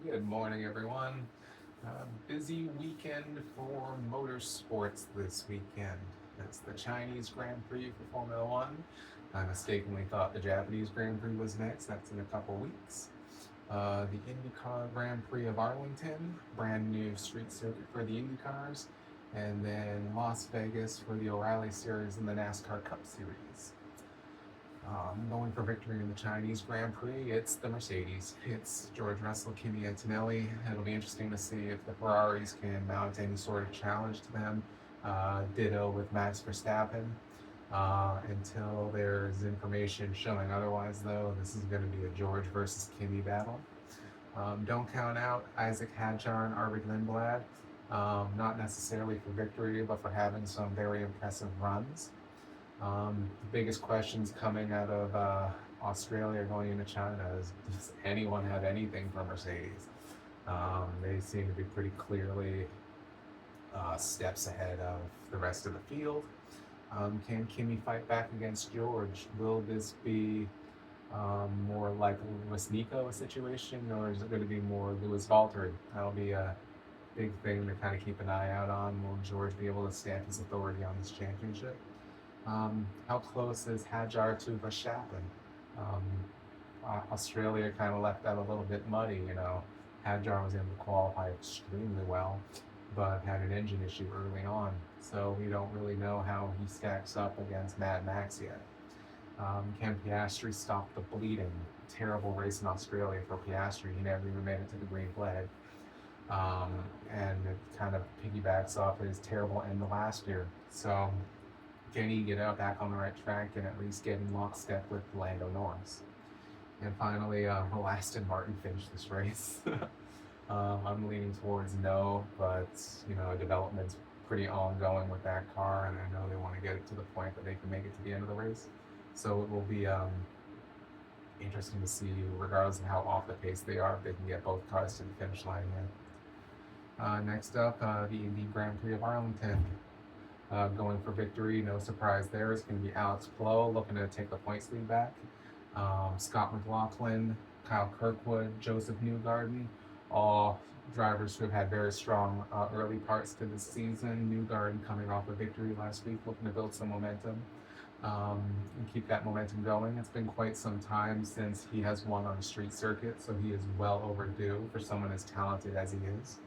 Good morning, everyone. Busy weekend for motorsports this weekend. It's the Chinese Grand Prix for Formula One. I mistakenly thought the Japanese Grand Prix was next. That's in a couple weeks. The IndyCar Grand Prix of Arlington, brand new street circuit for the IndyCars, and then Las Vegas for the O'Reilly Series and the NASCAR Cup Series. Going for victory in the Chinese Grand Prix, it's the Mercedes. It's George Russell, Kimi Antonelli. It'll be interesting to see if the Ferraris can mount any sort of challenge to them. Ditto with Max Verstappen. Until there's information showing otherwise, though, this is going to be a George versus Kimi battle. Don't count out Isaac Hadjar and Arvid Lindblad, not necessarily for victory, but for having some very impressive runs. The biggest questions coming out of Australia going into China is, does anyone have anything for Mercedes? They seem to be pretty clearly steps ahead of the rest of the field. Can Kimi fight back against George? Will this be more like a Lewis Nico situation, or is it going to be more Lewis Valtteri? That'll be a big thing to kind of keep an eye out on. Will George be able to stamp his authority on this championship? How close is Hadjar to Verstappen? Um, Australia kind of left that a little bit muddy. Hadjar was able to qualify extremely well, but had an engine issue early on, so we don't really know how he stacks up against Mad Max yet. Can Piastri stop the bleeding? Terrible race in Australia for Piastri. He never even made it to the green flag. Um, and it kind of piggybacks off his terrible end of last year. So can he get out back on the right track and at least get in lockstep with Lando Norris? And finally, will Aston Martin finish this race? I'm leaning towards no, but development's pretty ongoing with that car, and I know they want to get it to the point that they can make it to the end of the race. So it will be interesting to see, regardless of how off the pace they are, if they can get both cars to the finish line yet. Next up, the Indy Grand Prix of Arlington. Going for victory, no surprise there. It's going to be Alex Palou looking to take the points lead back. Scott McLaughlin, Kyle Kirkwood, Joseph Newgarden, all drivers who have had very strong early parts to this season. Newgarden coming off a victory last week, looking to build some momentum and keep that momentum going. It's been quite some time since he has won on a street circuit, so he is well overdue for someone as talented as he is.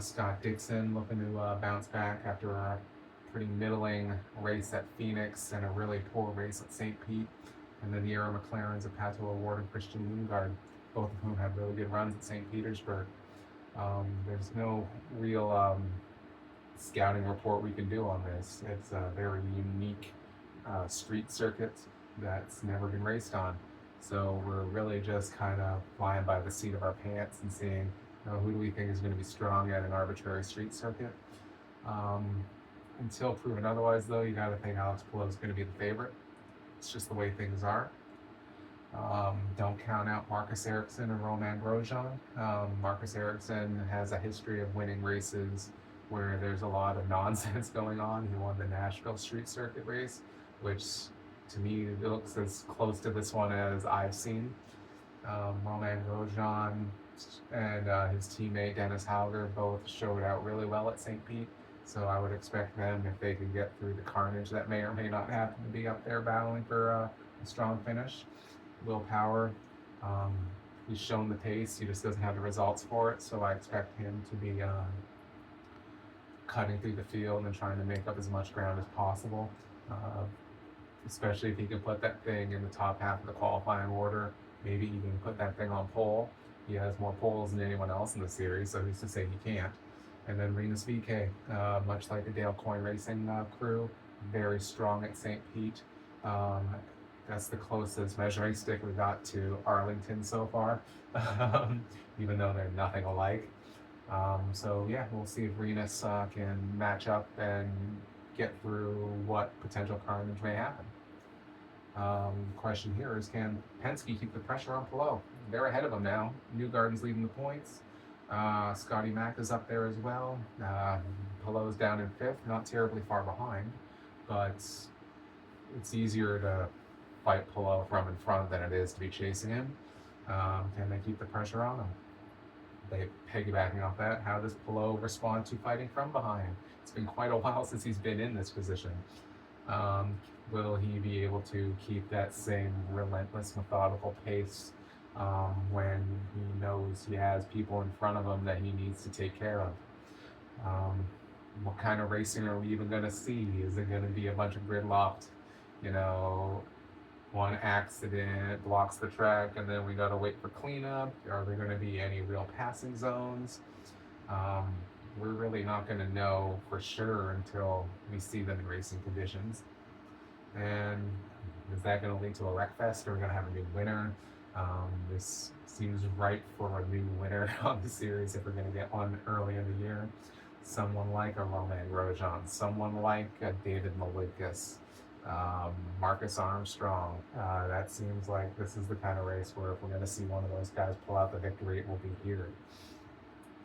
Scott Dixon looking to bounce back after a pretty middling race at Phoenix and a really poor race at St. Pete. And then the Arrow McLarens of Pato O'Ward and Christian Lundgaard, both of whom have really good runs at St. Petersburg. There's no real scouting report we can do on this. It's a very unique street circuit that's never been raced on. So we're really just kind of flying by the seat of our pants and seeing who do we think is going to be strong at an arbitrary street circuit. Until proven otherwise, though, you got to think Alex Palou is going to be the favorite. It's just the way things are. Don't count out Marcus Ericsson and Romain Grosjean. Marcus Ericsson has a history of winning races where there's a lot of nonsense going on. He won the Nashville Street Circuit race, which to me looks as close to this one as I've seen. Romain Grosjean and his teammate Dennis Hauger both showed out really well at St. Pete. So I would expect them, if they can get through the carnage that may or may not happen, to be up there battling for a strong finish. Will Power, he's shown the pace, he just doesn't have the results for it. So I expect him to be cutting through the field and trying to make up as much ground as possible. Especially if he can put that thing in the top half of the qualifying order, maybe even put that thing on pole. He has more poles than anyone else in the series, so who's to say he can't? And then Rinus VeeKay, much like the Dale Coyne Racing crew, very strong at St. Pete. That's the closest measuring stick we got to Arlington so far, even though they're nothing alike. So yeah, we'll see if Rinus can match up and get through what potential carnage may happen. Question here is, can Penske keep the pressure on Palou? They're ahead of him now. Newgarden's leading the points. Scotty Mack is up there as well. Palou's down in fifth, not terribly far behind, but it's easier to fight Palou from in front than it is to be chasing him. Can they keep the pressure on him? Piggybacking off that, how does Palou respond to fighting from behind? It's been quite a while since he's been in this position. Um, will he be able to keep that same relentless, methodical pace when he knows he has people in front of him that he needs to take care of? Um, what kind of racing are we even going to see? Is it going to be a bunch of gridlocked, you know, one accident blocks the track and then we got to wait for cleanup? Are there going to be any real passing zones? Um, we're really not going to know for sure until we see them in racing conditions. And is that going to lead to a wreck fest? Or are we going to have a new winner? This seems ripe for a new winner on the series if we're going to get one early in the year. Someone like a Romain Grosjean, someone like a David Malukas, Marcus Armstrong. That seems like this is the kind of race where if we're going to see one of those guys pull out the victory, it will be here.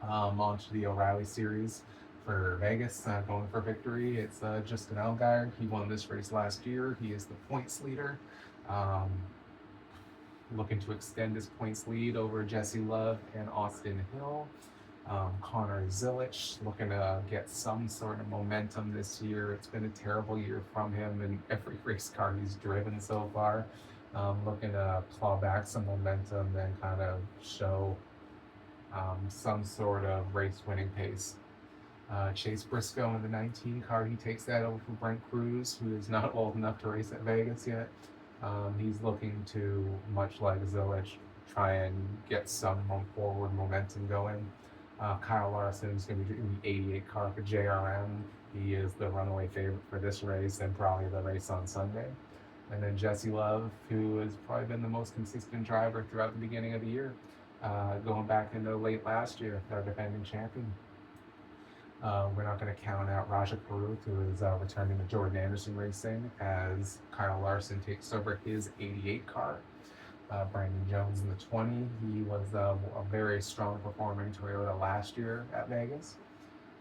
On to the O'Reilly series for Vegas, going for victory. It's Justin Allgaier. He won this race last year. He is the points leader. Looking to extend his points lead over Jesse Love and Austin Hill. Connor Zilich looking to get some sort of momentum this year. It's been a terrible year from him in every race car he's driven so far. Looking to claw back some momentum and kind of show some sort of race winning pace. Chase Briscoe in the 19 car, he takes that over for Brent Cruz, who is not old enough to race at Vegas yet. He's looking to, much like Zilich, try and get some forward momentum going. Kyle Larson is going to be in the 88 car for JRM. He is the runaway favorite for this race and probably the race on Sunday. And then Jesse Love, who has probably been the most consistent driver throughout the beginning of the year, going back into late last year, our defending champion. We're not going to count out Raja Karuth, who is returning to Jordan Anderson Racing as Kyle Larson takes over his 88 car. Brandon Jones in the 20. He was a very strong performer in Toyota last year at Vegas.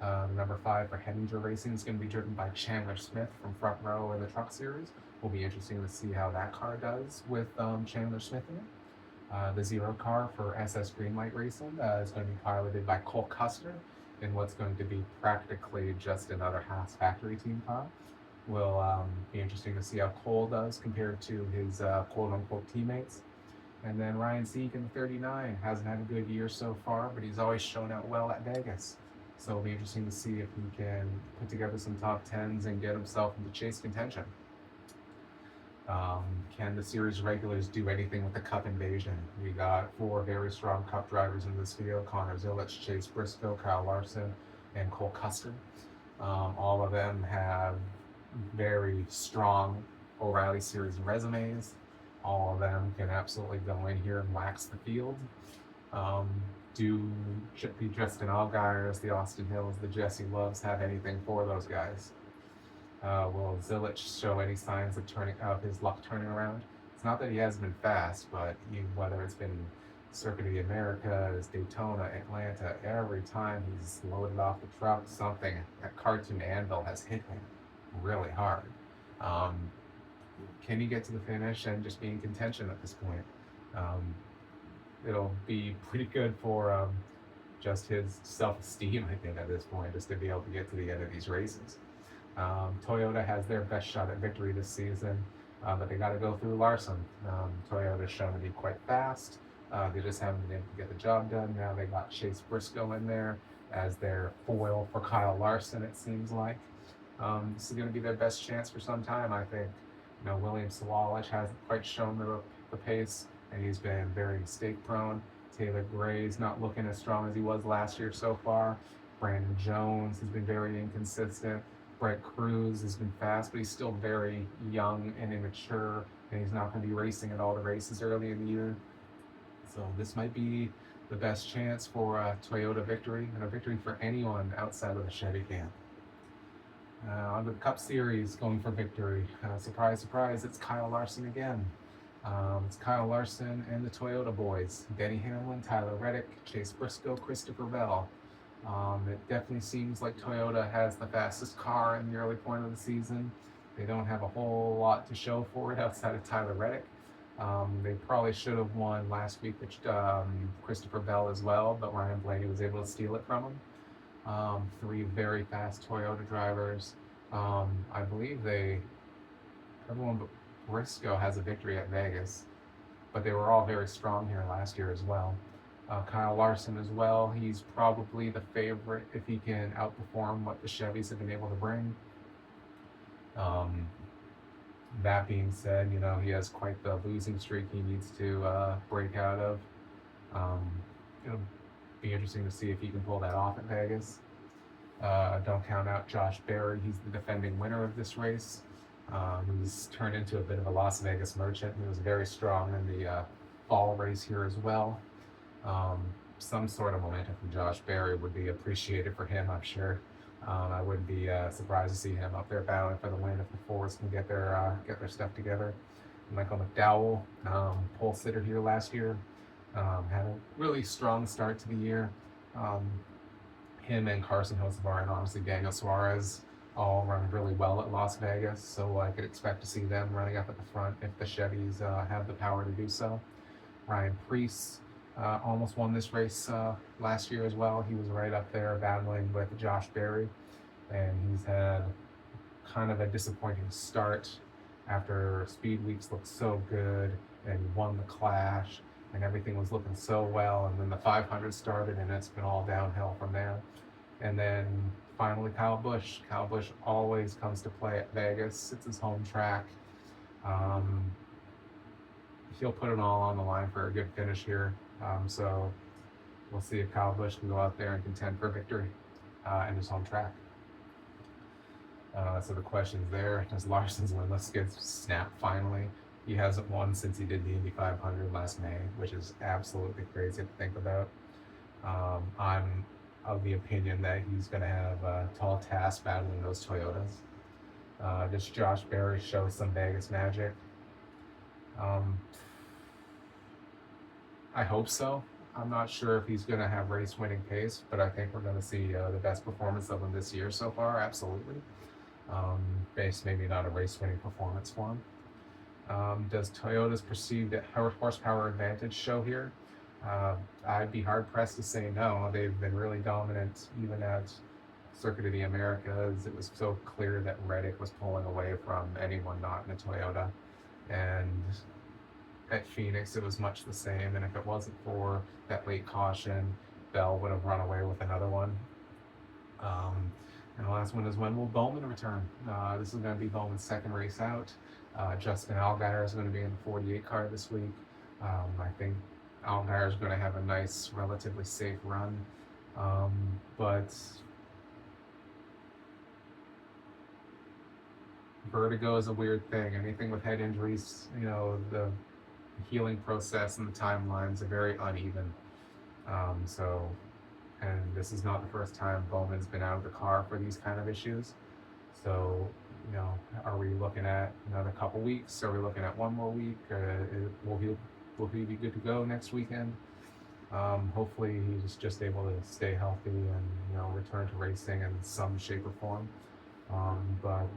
Number 5 for Hettinger Racing is going to be driven by Chandler Smith from Front Row in the Truck Series. Will be interesting to see how that car does with Chandler Smith in it. The 0 car for SS Greenlight Racing is going to be piloted by Cole Custer in what's going to be practically just another Haas factory team car. Will be interesting to see how Cole does compared to his quote-unquote teammates. And then Ryan Sieg in the 39 hasn't had a good year so far, but he's always shown out well at Vegas. So it'll be interesting to see if he can put together some top 10s and get himself into chase contention. Can the series regulars do anything with the Cup invasion? We got 4 very strong Cup drivers in this field: Connor Zilich, Chase Briscoe, Kyle Larson, and Cole Custer. All of them have very strong O'Reilly series resumes. All of them can absolutely go in here and wax the field. Do the Justin Allgaiers, the Austin Hills, the Jesse Loves have anything for those guys? Will Zilich show any signs of his luck turning around? It's not that he hasn't been fast, but whether it's been Circuit of the Americas, Daytona, Atlanta, every time he's loaded off the truck, something, a cartoon anvil has hit him really hard. Can he get to the finish and just be in contention at this point? It'll be pretty good for just his self-esteem, I think, at this point, just to be able to get to the end of these races. Toyota has their best shot at victory this season, but they got to go through Larson. Toyota's shown to be quite fast. They just haven't been able to get the job done. Now they got Chase Briscoe in there as their foil for Kyle Larson, it seems like. This is going to be their best chance for some time, I think. William Sawalich hasn't quite shown the pace, and he's been very mistake prone. Taylor Gray's not looking as strong as he was last year so far. Brandon Jones has been very inconsistent. Brent Cruz has been fast, but he's still very young and immature, and he's not going to be racing at all the races early in the year. So this might be the best chance for a Toyota victory, and a victory for anyone outside of the Chevy camp. On to the Cup Series, going for victory. Surprise, surprise, it's Kyle Larson again. It's Kyle Larson and the Toyota boys. Denny Hamlin, Tyler Reddick, Chase Briscoe, Christopher Bell. It definitely seems like Toyota has the fastest car in the early point of the season. They don't have a whole lot to show for it outside of Tyler Reddick. They probably should have won last week with Christopher Bell as well, but Ryan Blaney was able to steal it from him. Three very fast Toyota drivers. I believe everyone but Briscoe has a victory at Vegas, but they were all very strong here last year as well. Kyle Larson as well. He's probably the favorite if he can outperform what the Chevys have been able to bring. That being said, he has quite the losing streak he needs to break out of. It'll be interesting to see if he can pull that off at Vegas. Don't count out Josh Berry. He's the defending winner of this race. He's turned into a bit of a Las Vegas merchant. He was very strong in the fall race here as well. Some sort of momentum from Josh Berry would be appreciated for him, I'm sure. I wouldn't be surprised to see him up there battling for the win if the Fords can get their stuff together. Michael McDowell, pole sitter here last year, had a really strong start to the year. Him and Carson Hocevar and honestly Daniel Suarez all run really well at Las Vegas, so I could expect to see them running up at the front if the Chevys have the power to do so. Ryan Prix almost won this race last year as well. He was right up there battling with Josh Berry, and he's had kind of a disappointing start after Speed Weeks looked so good and he won the Clash and everything was looking so well, and then the 500 started and it's been all downhill from there. And then finally Kyle Busch. Kyle Busch always comes to play at Vegas. It's his home track. He'll put it all on the line for a good finish here. So we'll see if Kyle Busch can go out there and contend for victory in his home track. So the question's there. Does Larson's winless get snapped finally? He hasn't won since he did the Indy 500 last May, which is absolutely crazy to think about. I'm of the opinion that he's going to have a tall task battling those Toyotas. Does Josh Berry show some Vegas magic? I hope so. I'm not sure if he's going to have race-winning pace, but I think we're going to see the best performance of him this year so far, absolutely. Based maybe not a race-winning performance for him. Does Toyota's perceived horsepower advantage show here? I'd be hard-pressed to say no. They've been really dominant even at Circuit of the Americas. It was so clear that Reddick was pulling away from anyone not in a Toyota. And at Phoenix, it was much the same. And if it wasn't for that late caution, Bell would have run away with another one. And the last one is, when will Bowman return? This is going to be Bowman's second race out. Justin Allgaier is going to be in the 48 car this week. I think Allgaier is going to have a nice, relatively safe run. But vertigo is a weird thing. Anything with head injuries, the healing process and the timelines are very uneven. And this is not the first time Bowman's been out of the car for these kind of issues. So, are we looking at another couple weeks? Are we looking at one more week? Will he be good to go next weekend? Hopefully he's just able to stay healthy and, return to racing in some shape or form. But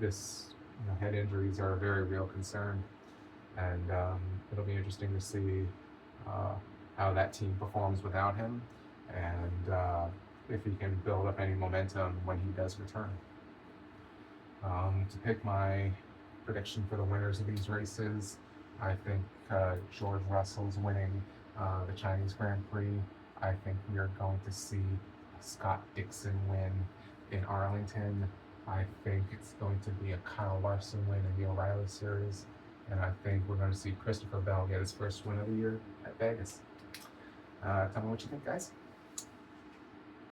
head injuries are a very real concern. And it'll be interesting to see how that team performs without him, and if he can build up any momentum when he does return. To pick my prediction for the winners of these races, I think George Russell's winning the Chinese Grand Prix. I think we are going to see Scott Dixon win in Arlington. I think it's going to be a Kyle Larson win in the O'Reilly Series. And I think we're going to see Christopher Bell get his first win of the year at Vegas. Tell me what you think, guys.